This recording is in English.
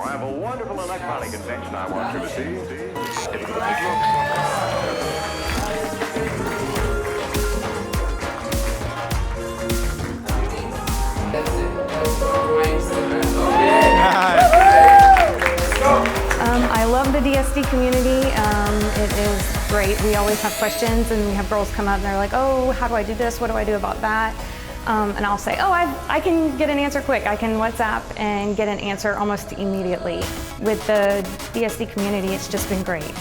I have a wonderful electronic invention I want you to see. I love the DSD community. It is great. We always have questions, and we have girls come up and they're like, oh, how do I do this? What do I do about that? And I'll say, oh, I can get an answer quick. I can WhatsApp and get an answer almost immediately. With the DSD community, it's just been great.